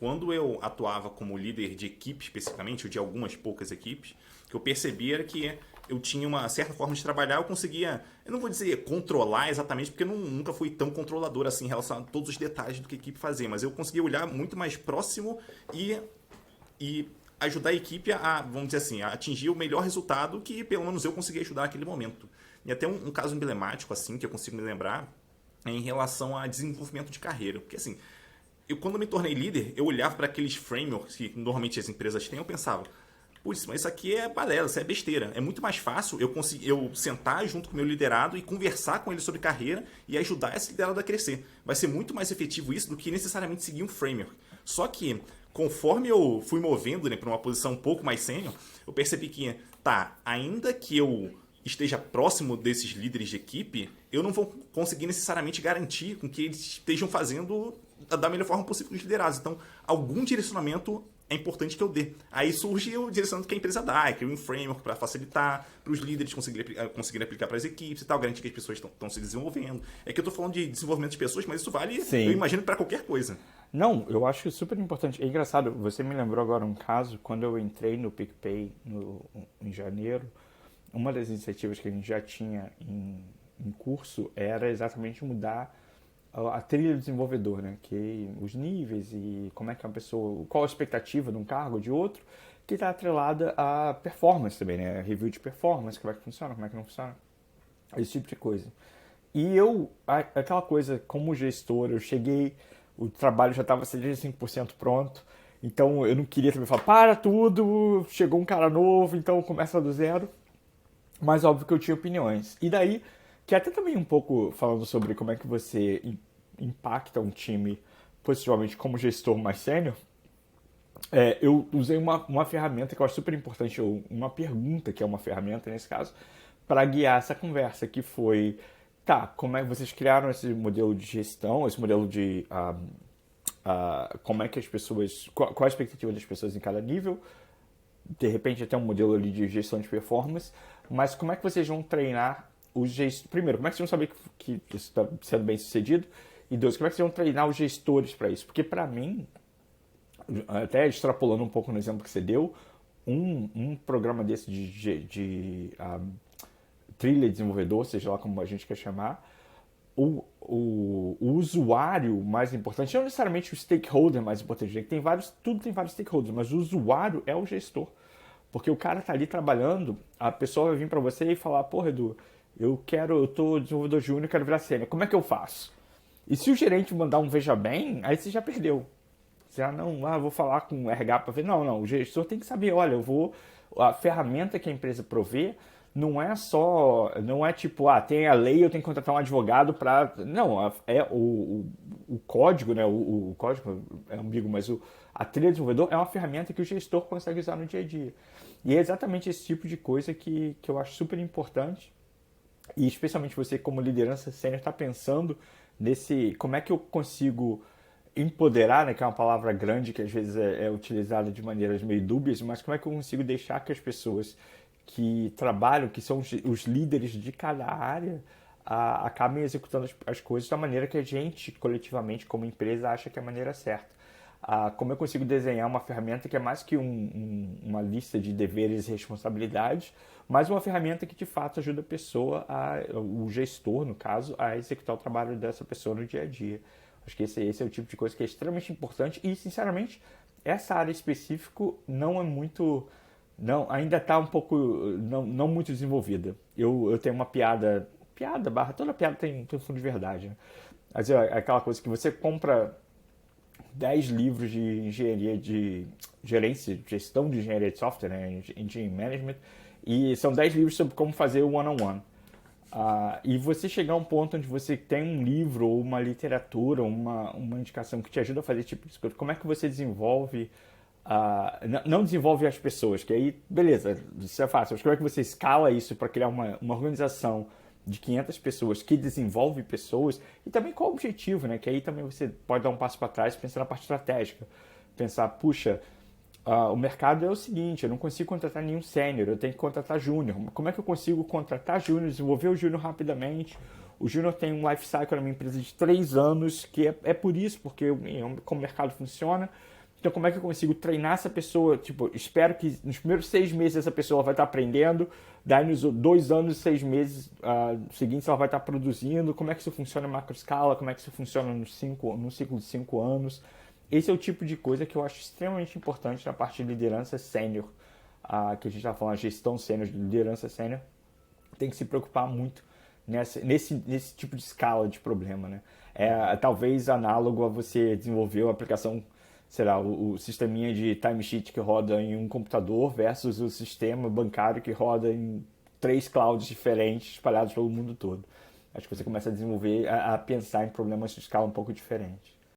quando eu atuava como líder de equipe, especificamente, ou de algumas poucas equipes, que eu percebia era que eu tinha uma certa forma de trabalhar, eu conseguia, eu não vou dizer controlar exatamente, porque eu nunca fui tão controlador assim em relação a todos os detalhes do que a equipe fazia, mas eu conseguia olhar muito mais próximo e ajudar a equipe a, vamos dizer assim, a atingir o melhor resultado que pelo menos eu consegui ajudar naquele momento. E até um caso emblemático assim que eu consigo me lembrar é em relação a desenvolvimento de carreira, porque assim, quando eu me tornei líder, eu olhava para aqueles frameworks que normalmente as empresas têm, eu pensava, putz, mas isso aqui é balela, isso é besteira. É muito mais fácil eu sentar junto com o meu liderado e conversar com ele sobre carreira e ajudar esse liderado a crescer. Vai ser muito mais efetivo isso do que necessariamente seguir um framework. Só que, conforme eu fui movendo, né, para uma posição um pouco mais sênior, eu percebi que, tá, ainda que eu esteja próximo desses líderes de equipe, eu não vou conseguir necessariamente garantir com que eles estejam fazendo da melhor forma possível os liderados. Então, algum direcionamento é importante que eu dê. Aí surge o direcionamento que a empresa dá, cria um framework para facilitar, para os líderes conseguirem aplicar para as equipes e tal, garantir que as pessoas estão se desenvolvendo. É que eu estou falando de desenvolvimento de pessoas, mas isso vale, Sim. eu imagino, para qualquer coisa. Não, eu acho super importante. É engraçado, você me lembrou agora um caso, quando eu entrei no PicPay em janeiro, uma das iniciativas que a gente já tinha em curso era exatamente mudar a trilha do desenvolvedor, né? Que os níveis e como é que uma pessoa, qual a expectativa de um cargo ou de outro, que está atrelada à performance também, né? Review de performance, como é que funciona, como é que não funciona, esse tipo de coisa. E aquela coisa, como gestor, eu cheguei, o trabalho já estava 75% pronto, então eu não queria também falar, para tudo, chegou um cara novo, então começa do zero. Mas óbvio que eu tinha opiniões. E daí, que até também um pouco falando sobre como é que você impacta um time positivamente como gestor mais sênior, eu usei uma ferramenta que eu acho super importante, ou uma pergunta que é uma ferramenta nesse caso, para guiar essa conversa, que foi, tá, como é que vocês criaram esse modelo de gestão, esse modelo de como é que as pessoas, qual a expectativa das pessoas em cada nível, de repente até um modelo ali de gestão de performance, mas como é que vocês vão treinar os gestores? Primeiro, como é que vocês vão saber que isso está sendo bem sucedido? E dois, como é que vocês vão treinar os gestores para isso? Porque para mim, até extrapolando um pouco no exemplo que você deu, um programa desse de trilha de desenvolvedor, seja lá como a gente quer chamar, o usuário mais importante, não necessariamente o stakeholder mais importante, né? Tudo tem vários stakeholders, mas o usuário é o gestor. Porque o cara tá ali trabalhando, a pessoa vai vir para você e falar, porra, Edu, eu tô desenvolvedor júnior, quero virar sênior, como é que eu faço? E se o gerente mandar um veja bem, aí você já perdeu. Você vou falar com o RH para ver. Não, o gestor tem que saber, olha, a ferramenta que a empresa provê não é tipo, tem a lei, eu tenho que contratar um advogado para... Não, é o código, né? O código é ambíguo, mas a trilha de desenvolvedor é uma ferramenta que o gestor consegue usar no dia a dia. E é exatamente esse tipo de coisa que eu acho super importante. E especialmente você, como liderança sênior, está pensando nesse... Como é que eu consigo empoderar, né, que é uma palavra grande que às vezes é utilizada de maneiras meio dúbias, mas como é que eu consigo deixar que as pessoas que trabalham, que são os líderes de cada área, acabem executando as coisas da maneira que a gente, coletivamente, como empresa, acha que é a maneira certa. Como eu consigo desenhar uma ferramenta que é mais que uma lista de deveres e responsabilidades, mas uma ferramenta que, de fato, ajuda a pessoa, o gestor, no caso, a executar o trabalho dessa pessoa no dia a dia. Acho que esse é o tipo de coisa que é extremamente importante e, sinceramente, essa área específica não é muito... ainda está um pouco não muito desenvolvida. Eu tenho uma piada, toda piada tem um fundo de verdade, né? Mas é aquela coisa que você compra 10 livros de engenharia de gestão de engenharia de software, né? Engineering Management, e são 10 livros sobre como fazer o one-on-one. E você chegar a um ponto onde você tem um livro ou uma literatura, uma indicação que te ajuda a fazer esse tipo de coisa, como é que você desenvolve... não desenvolve as pessoas, que aí, beleza, isso é fácil, mas como é que você escala isso para criar uma organização de 500 pessoas que desenvolve pessoas, e também qual o objetivo, né? Que aí também você pode dar um passo para trás e pensar na parte estratégica. Pensar, puxa, o mercado é o seguinte, eu não consigo contratar nenhum sênior, eu tenho que contratar júnior. Como é que eu consigo contratar júnior, desenvolver o júnior rapidamente? O júnior tem um life cycle na minha empresa de 3 anos, que é por isso, porque como o mercado funciona, Então, como é que eu consigo treinar essa pessoa? Tipo, espero que nos primeiros 6 meses essa pessoa vai estar aprendendo, daí nos 2 anos e 6 meses seguintes ela vai estar produzindo. Como é que isso funciona em macroescala? Como é que isso funciona no ciclo de 5 anos? Esse é o tipo de coisa que eu acho extremamente importante na parte de liderança sênior, que a gente está falando, a gestão sênior, de liderança sênior, tem que se preocupar muito nesse tipo de escala de problema, né? Talvez análogo a você desenvolver uma aplicação, sei lá, o sisteminha de timesheet que roda em um computador versus o sistema bancário que roda em 3 clouds diferentes espalhados pelo mundo todo. Acho que você começa a desenvolver, a pensar em problemas de escala um pouco diferente.